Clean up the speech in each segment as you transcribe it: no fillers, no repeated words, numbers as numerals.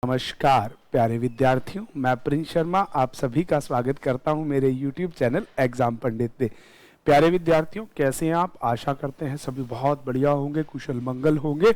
नमस्कार प्यारे विद्यार्थियों, मैं प्रिंस शर्मा आप सभी का स्वागत करता हूं मेरे YouTube चैनल एग्जाम पंडित पे। प्यारे विद्यार्थियों, कैसे हैं आप? आशा करते हैं सभी बहुत बढ़िया होंगे, कुशल मंगल होंगे।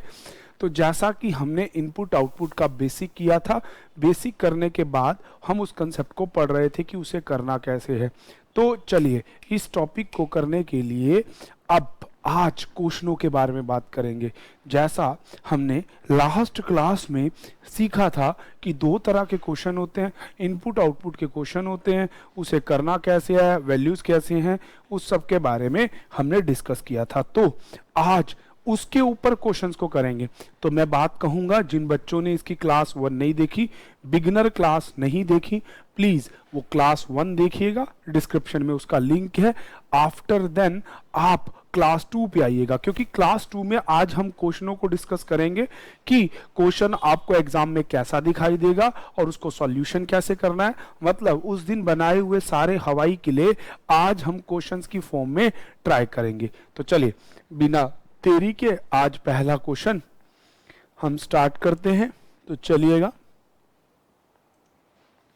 तो जैसा कि हमने इनपुट आउटपुट का बेसिक किया था, बेसिक करने के बाद हम उस कंसेप्ट को पढ़ रहे थे कि उसे करना कैसे है। तो चलिए इस टॉपिक को करने के लिए अब आज क्वेश्चनों के बारे में बात करेंगे। जैसा हमने लास्ट क्लास में सीखा था कि दो तरह के क्वेश्चन होते हैं, इनपुट आउटपुट के क्वेश्चन होते हैं, उसे करना कैसे है, वैल्यूज कैसे हैं, उस सब के बारे में हमने डिस्कस किया था। तो आज उसके ऊपर क्वेश्चंस को करेंगे। तो मैं बात कहूंगा, जिन बच्चों ने इसकी क्लास 1 नहीं देखी, बिगिनर क्लास नहीं देखी, प्लीज वो क्लास 1 देखिएगा, डिस्क्रिप्शन में उसका लिंक है। आफ्टर देन आप क्लास 2 पे आइएगा, क्योंकि क्लास 2 में आज हम क्वेश्चनों को डिस्कस करेंगे कि क्वेश्चन आपको एग्जाम में कैसा दिखाई देगा और उसको सॉल्यूशन कैसे करना है। मतलब उस दिन बनाए हुए सारे हवाई किले आज हम क्वेश्चंस की फॉर्म में ट्राई करेंगे। तो चलिए बिना देरी के आज पहला क्वेश्चन हम स्टार्ट करते हैं। तो चलिएगा,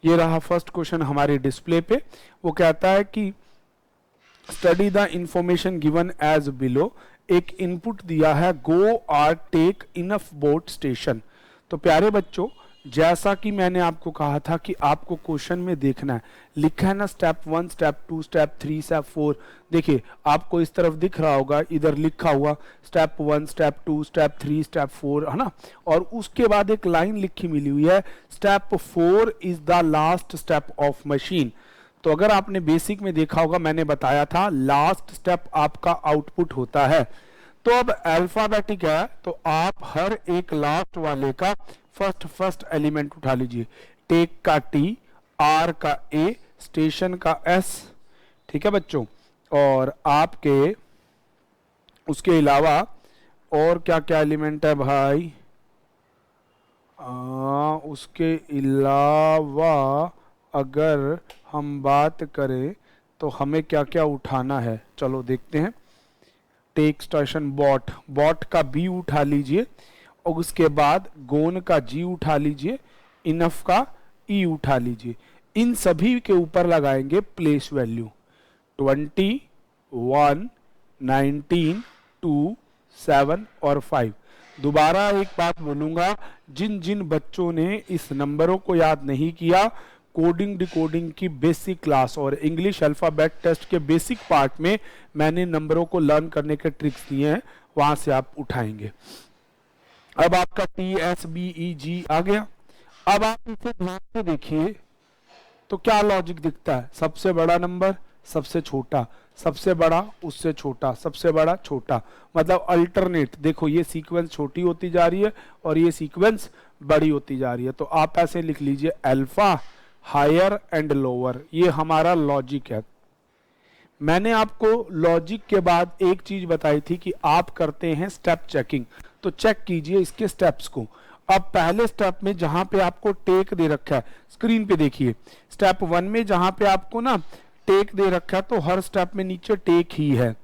ये रहा फर्स्ट क्वेश्चन हमारे डिस्प्ले पे। वो कहता है कि study the information given as below. एक इनपुट दिया है, गो और टेक इनफ बोट स्टेशन। तो प्यारे बच्चों, जैसा कि मैंने आपको कहा था कि आपको क्वेश्चन में देखना है, लिखा है ना स्टेप 1, स्टेप 2, स्टेप 3, स्टेप 4। देखिए आपको इस तरफ दिख रहा होगा, इधर लिखा हुआ स्टेप 1, स्टेप 2, स्टेप 3, स्टेप 4, है ना। और उसके बाद एक लाइन लिखी मिली हुई है, step 4 is the last step of machine. तो अगर आपने बेसिक में देखा होगा, मैंने बताया था लास्ट स्टेप आपका आउटपुट होता है। तो अब अल्फाबेटिक है, तो आप हर एक लास्ट वाले का फर्स्ट एलिमेंट उठा लीजिए। टेक का टी, आर का ए, स्टेशन का एस। ठीक है बच्चों, और आपके उसके अलावा और क्या क्या एलिमेंट है भाई? उसके अलावा अगर हम बात करें तो हमें क्या क्या उठाना है, चलो देखते हैं। टेक स्टेशन बॉट, बॉट का बी उठा लीजिए, और उसके बाद गोन का जी उठा लीजिए, इनफ का ई उठा लीजिए। इन सभी के ऊपर लगाएंगे प्लेस वैल्यू 20, 1, 19, 2, 7 और 5। दोबारा एक बात बोलूंगा, जिन जिन बच्चों ने इस नंबरों को याद नहीं किया, कोडिंग डिकोडिंग की बेसिक क्लास और इंग्लिश अल्फाबेट टेस्ट के बेसिक पार्ट में मैंने नंबरों को लर्न करने के ट्रिक्स दिए हैं, वहां से आप उठाएंगे। अब आपका टी एस बी ई जी आ गया। अब आप इसे ध्यान से देखिए तो क्या लॉजिक दिखता है? सबसे बड़ा नंबर सबसे छोटा, सबसे बड़ा उससे छोटा, सबसे बड़ा छोटा, मतलब अल्टरनेट। देखो ये सीक्वेंस छोटी होती जा रही है और ये सीक्वेंस बड़ी होती जा रही है। तो आप ऐसे लिख लीजिए, अल्फा हायर एंड लोअर। ये हमारा लॉजिक है। मैंने आपको लॉजिक के बाद एक चीज बताई थी कि आप करते हैं स्टेप चेकिंग। तो चेक कीजिए इसके स्टेप्स को। अब पहले स्टेप में जहां पे आपको टेक दे रखा है, स्क्रीन पे देखिए, स्टेप 1 में जहां पे आपको ना टेक दे रखा है, तो हर स्टेप में नीचे टेक ही है।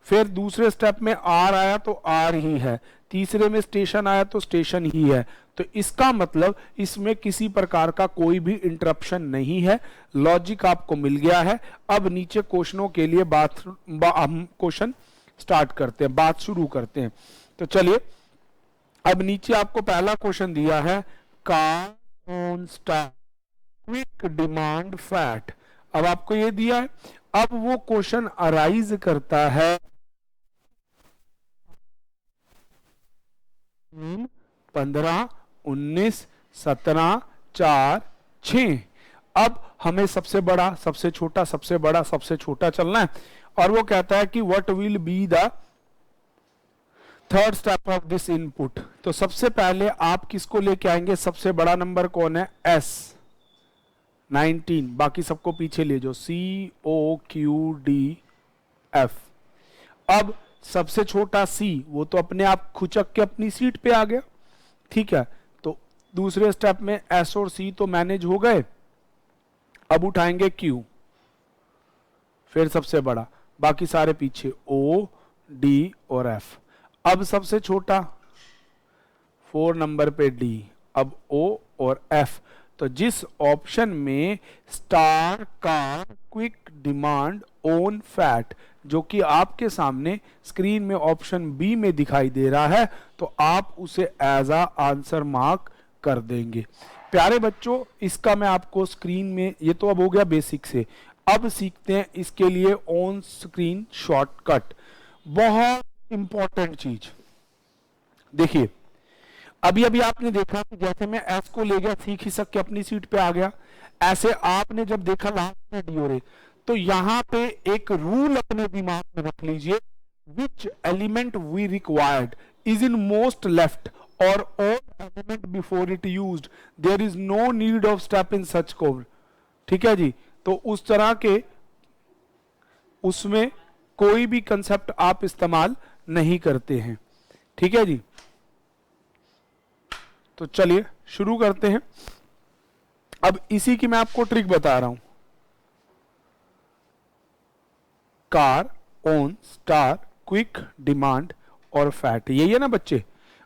फिर दूसरे स्टेप में आर आया तो आर ही है, तीसरे में स्टेशन आया तो स्टेशन ही है। तो इसका मतलब इसमें किसी प्रकार का कोई भी इंटरप्शन नहीं है। लॉजिक आपको मिल गया है। अब नीचे क्वेश्चनों के लिए हम क्वेश्चन स्टार्ट करते हैं, बात शुरू करते हैं। तो चलिए, अब नीचे आपको पहला क्वेश्चन दिया है, car on star quick demand fat. अब आपको ये दिया है। अब वो क्वेश्चन अराइज करता है 15, 19, 17, 4, 6। अब हमें सबसे बड़ा सबसे छोटा, सबसे बड़ा सबसे छोटा चलना है। और वो कहता है कि what will be the third step of this input. तो सबसे पहले आप किसको लेके आएंगे? सबसे बड़ा नंबर कौन है? एस 19, बाकी सबको पीछे ले जाओ, सी ओ क्यू डी एफ। अब सबसे छोटा सी, वो तो अपने आप खुचक के अपनी सीट पे आ गया। ठीक है, तो दूसरे स्टेप में एस और सी तो मैनेज हो गए। अब उठाएंगे क्यू, फिर सबसे बड़ा, बाकी सारे पीछे, ओ डी और एफ। अब सबसे छोटा 4 नंबर पे डी, अब O और F, तो जिस ऑप्शन में star car quick demand own fat, जो कि आपके सामने स्क्रीन में ऑप्शन बी में दिखाई दे रहा है, तो आप उसे एज आ आंसर मार्क कर देंगे। प्यारे बच्चों, इसका मैं आपको स्क्रीन में, ये तो अब हो गया बेसिक से, अब सीखते हैं इसके लिए ऑन स्क्रीन शॉर्टकट। बहुत इंपॉर्टेंट चीज देखिए, अभी अभी आपने देखा कि जैसे मैं एस को ले गया, सी खिसक के अपनी सीट पे आ गया, ऐसे आपने जब देखा लास्ट में डी, तो यहां पे एक रूल अपने दिमाग में रख लीजिए, which element we required is in most left और all element before it used, there is no need of step in such code. ठीक है जी, तो उस तरह के उसमें कोई भी कंसेप्ट आप इस्तेमाल नहीं करते हैं। ठीक है जी, तो चलिए शुरू करते हैं। अब इसी की मैं आपको ट्रिक बता रहा हूं। Car, own, star, quick, demand और फैट, यही है ना बच्चे।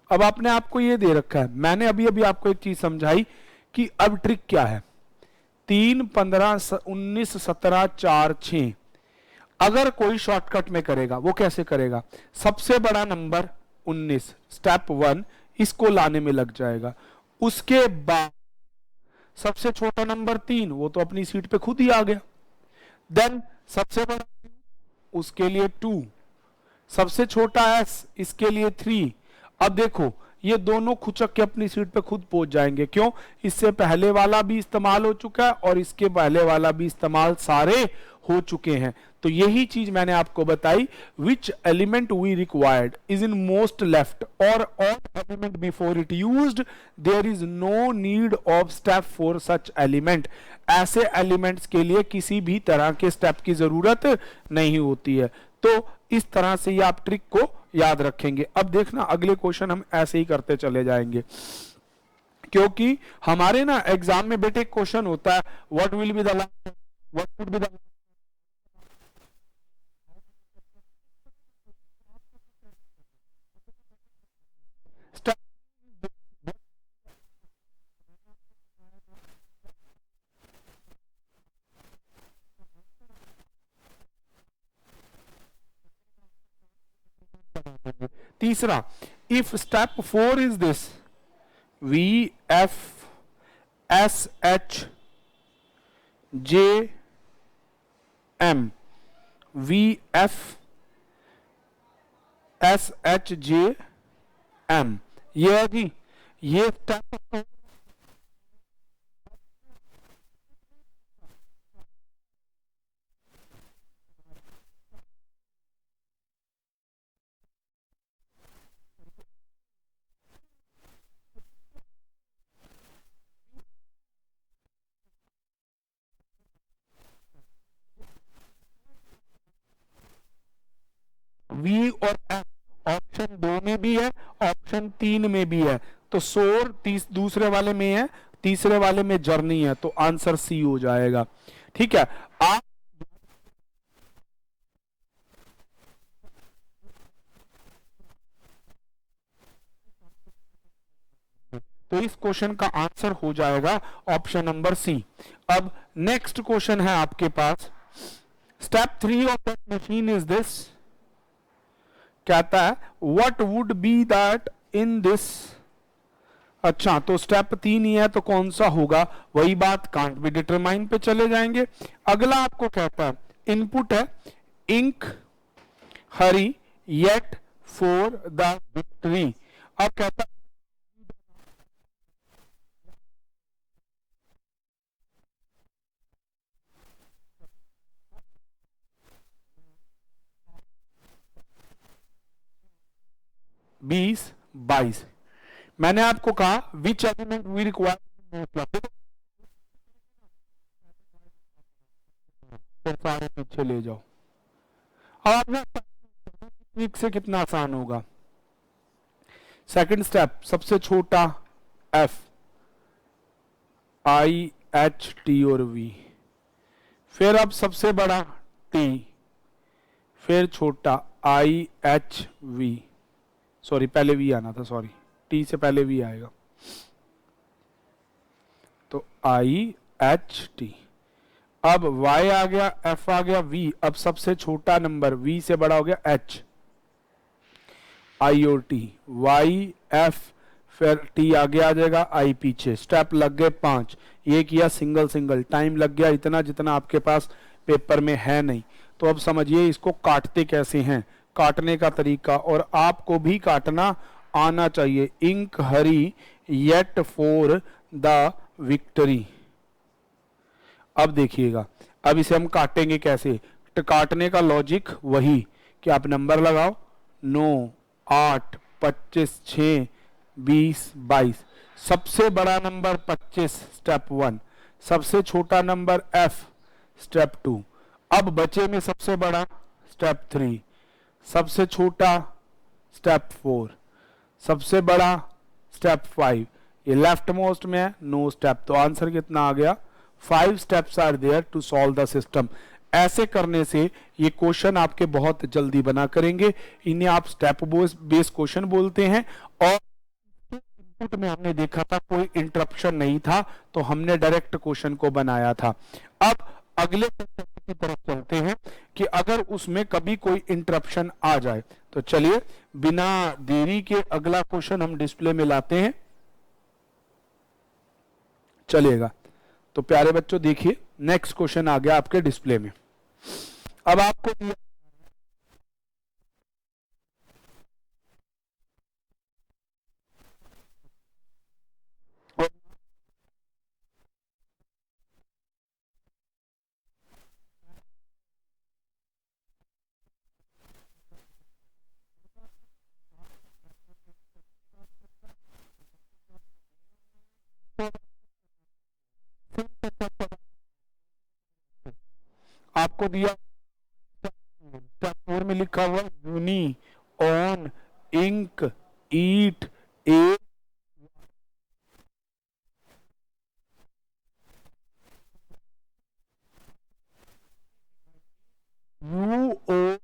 अब आपने आपको ये दे रखा है, मैंने अभी अभी आपको एक चीज समझाई कि अब ट्रिक क्या है। 3, 15, 19, 17, 4, 6 अगर कोई शॉर्टकट में करेगा, वो कैसे करेगा? सबसे बड़ा नंबर 19 स्टेप 1 इसको लाने में लग जाएगा। उसके बाद सबसे छोटा नंबर 3, वो तो अपनी सीट पे खुद ही आ गया। देन सबसे बड़ा उसके लिए 2, सबसे छोटा s इसके लिए 3। अब देखो ये दोनों खुचक के अपनी सीट पे खुद पहुंच जाएंगे। क्यों? इससे पहले वाला भी इस्तेमाल हो चुका है और इसके पहले वाला भी इस्तेमाल, सारे हो चुके हैं। तो यही चीज मैंने आपको बताई, which element we required is in most left और all element before it used, there is no need of step for such element. ऐसे एलिमेंट्स के लिए किसी भी तरह के स्टेप की जरूरत नहीं होती है। तो इस तरह से ये आप ट्रिक को याद रखेंगे। अब देखना अगले क्वेश्चन हम ऐसे ही करते चले जाएंगे, क्योंकि हमारे ना एग्जाम में बेटे क्वेश्चन होता है, what will be the last, what would be the step. तीसरा, if step 4 is this, V F S H J M, V F S H J M, ये है जी, ये स्टेप वी और एफ ऑप्शन 2 में भी है, ऑप्शन 3 में भी है। तो सोर दूसरे वाले में है, तीसरे वाले में जर्नी है, तो आंसर सी हो जाएगा। ठीक है, आप तो इस क्वेश्चन का आंसर हो जाएगा ऑप्शन नंबर सी। अब नेक्स्ट क्वेश्चन है आपके पास, step 3 of that machine is this, कहता है what would be that in this. अच्छा, तो स्टेप 3 ही है तो कौन सा होगा, वही बात, कांट बी डिटरमाइन पे चले जाएंगे। अगला आपको कहता है, इनपुट है ink hurry yet for the victory. अब कहता है 20, 22। मैंने आपको कहा विच एलिमेंट वी रिक्वायर, फिर सारे पीछे ले जाओ। अब आपने ठीक से कितना आसान होगा। सेकंड स्टेप, सबसे छोटा एफ, आई एच टी और वी, फिर अब सबसे बड़ा टी, फिर छोटा आई एच वी, सॉरी पहले वी आना था, सॉरी टी से पहले वी आएगा। तो IHT। अब y आ गया, f आ गया, v। अब सबसे छोटा नंबर v से बड़ा हो गया h, IOT, y f, फिर t आगे आ जाएगा, i पीछे। स्टेप लग गए 5। ये किया सिंगल सिंगल, टाइम लग गया इतना जितना आपके पास पेपर में है नहीं। तो अब समझिए इसको काटते कैसे हैं, काटने का तरीका, और आपको भी काटना आना चाहिए। Ink hurry yet for the victory. अब देखिएगा, अब इसे हम काटेंगे कैसे। तो काटने का लॉजिक वही कि आप नंबर लगाओ, 9, 8, 25, 6, 20, 22। सबसे बड़ा नंबर 25, स्टेप 1। सबसे छोटा नंबर f, स्टेप 2। अब बचे में सबसे बड़ा, स्टेप 3। सबसे छोटा, स्टेप 4। सबसे बड़ा, स्टेप 5। ये लेफ्ट मोस्ट में है, नो स्टेप। तो आंसर कितना आ गया, 5 steps are there to solve the system. ऐसे करने से ये क्वेश्चन आपके बहुत जल्दी बना करेंगे। इन्हें आप स्टेप बेस क्वेश्चन बोलते हैं। और इनपुट में हमने देखा था कोई इंटरप्शन नहीं था, तो हमने डायरेक्ट क्वेश्चन को बनाया था। अब अगले की तरफ चलते हैं कि अगर उसमें कभी कोई इंटरप्शन आ जाए, तो चलिए बिना देरी के अगला क्वेश्चन हम डिस्प्ले में लाते हैं, चलिएगा। तो प्यारे बच्चों देखिए, नेक्स्ट क्वेश्चन आ गया आपके डिस्प्ले में। अब आपको दिया आपको दिया 4 में लिखा हुआ uni on ink eat A U O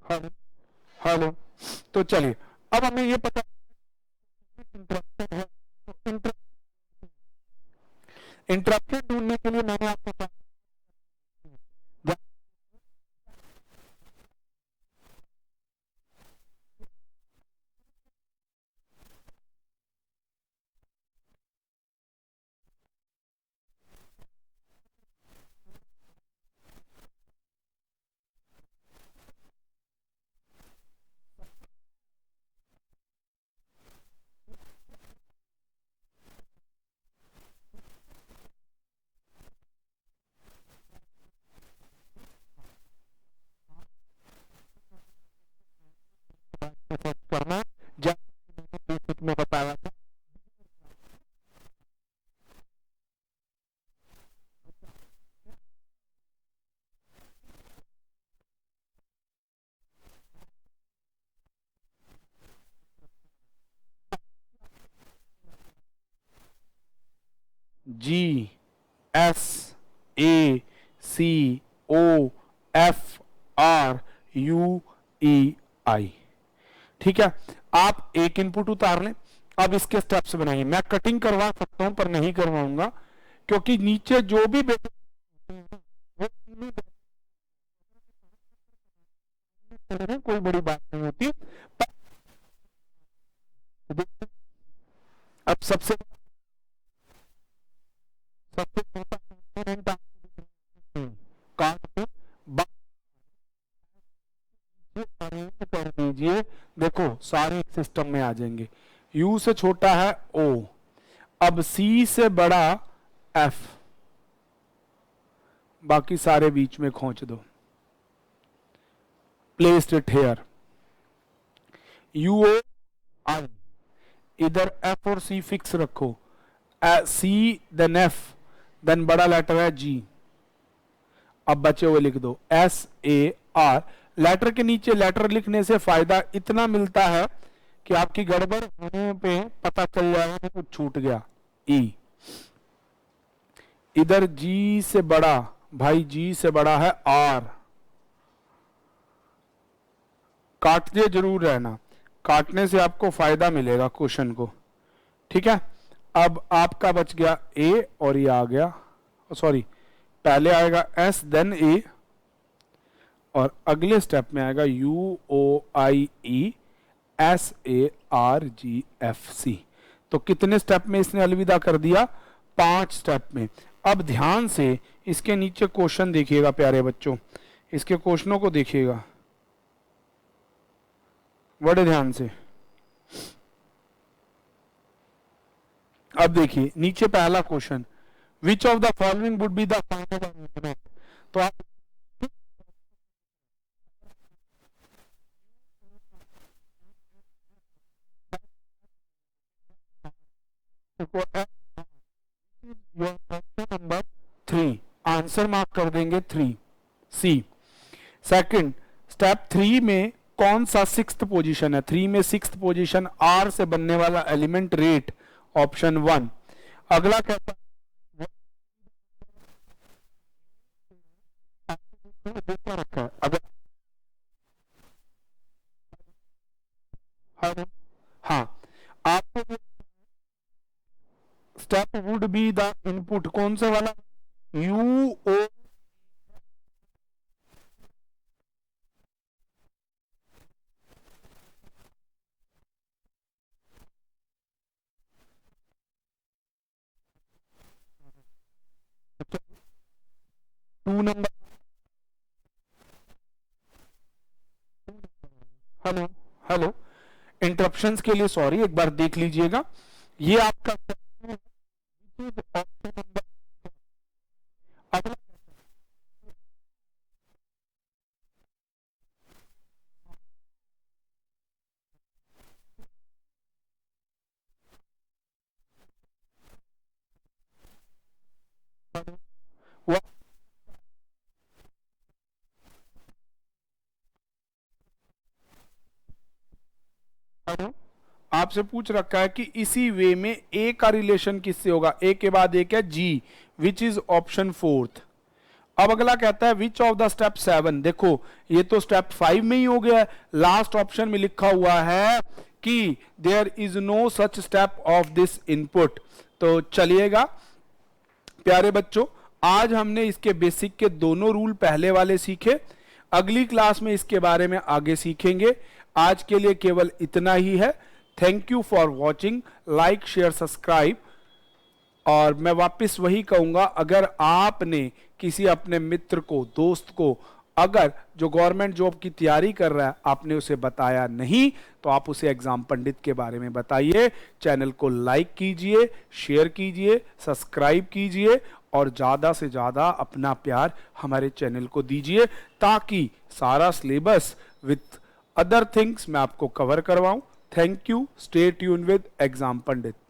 hello hello. तो चलिए, अब हमें ये पता इंटरप्शन है, तो इंटरप्शन ढूंढने के लिए मैंने आपको कहा करना, जैसे बेसिक में बताया था। GSACOFRUEI। ठीक है, आप एक इनपुट उतार लें। अब इसके स्टेप्स बनाइए। मैं कटिंग करवा सकता हूं पर नहीं करवाऊंगा, क्योंकि नीचे जो भी कोई बड़ी बात नहीं होती। अब सबसे सबसे छोटा कंपोनेंट काट के अरेंज कर दीजिए। देखो सारे सिस्टम में आ जाएंगे। U से छोटा है O, अब C से बड़ा F, बाकी सारे बीच में खोच दो। Placed it here, UO I, इधर F और C फिक्स रखो, C देन F देन बड़ा लेटर है G। अब बचे हुए लिख दो SAR। लेटर के नीचे लेटर लिखने से फायदा इतना मिलता है कि आपकी गड़बड़ होने पे पता चल जाएगा कि कुछ छूट गया। E, इधर G से बड़ा, भाई G से बड़ा है R, काटते जरूर रहना, काटने से आपको फायदा मिलेगा क्वेश्चन को, ठीक है। अब आपका बच गया A और ये आ गया, सॉरी पहले आएगा S देन A और अगले स्टेप में आएगा UOIESARGFC। तो कितने स्टेप में इसने अलविदा कर दिया? 5 स्टेप में। अब ध्यान से इसके नीचे क्वेश्चन देखिएगा प्यारे बच्चों, इसके क्वेश्चनों को देखिएगा बड़े ध्यान से। अब देखिए नीचे पहला question, which of the following would be the final. तो आप नंबर 3 आंसर मार्क कर देंगे 3 सी। सेकंड स्टेप 3 में कौन सा 6th पोजीशन है? 3 में 6th पोजीशन R से बनने वाला एलिमेंट रेट, ऑप्शन 1। अगला कहता रखा है अगर हाँ आपको step would be the input कौन सा वाला? UO two number. Hello hello, interruptions के लिए सॉरी, एक बार देख लीजिएगा। ये आपका ऑप्शन नंबर। अगला आपसे पूछ रखा है कि इसी वे में ए का रिलेशन किससे होगा? ए के बाद एक है जी, विच इज ऑप्शन 4th। अब अगला कहता है विच ऑफ द स्टेप 7। देखो ये तो स्टेप 5 में ही हो गया है, लास्ट ऑप्शन में लिखा हुआ है कि there is no such step of this input. तो चलिएगा प्यारे बच्चों, आज हमने इसके बेसिक के दोनों रूल पहले वाले सीखे, अगली क्लास में इसके बारे में आगे सीखेंगे। आज के लिए केवल इतना ही है। Thank you for watching, like share subscribe. और मैं वापस वही कहूंगा, अगर आपने किसी अपने मित्र को, दोस्त को, अगर जो गवर्नमेंट जॉब की तैयारी कर रहा है, आपने उसे बताया नहीं तो आप उसे एग्जाम पंडित के बारे में बताइए। चैनल को लाइक कीजिए, शेयर कीजिए, सब्सक्राइब कीजिए और ज़्यादा से ज़्यादा अपना प्यार हमारे चैनल को दीजिए, ताकि सारा सिलेबस विथ अदर थिंग्स मैं आपको कवर करवाऊं। Thank you, stay tune with Exam Pandit.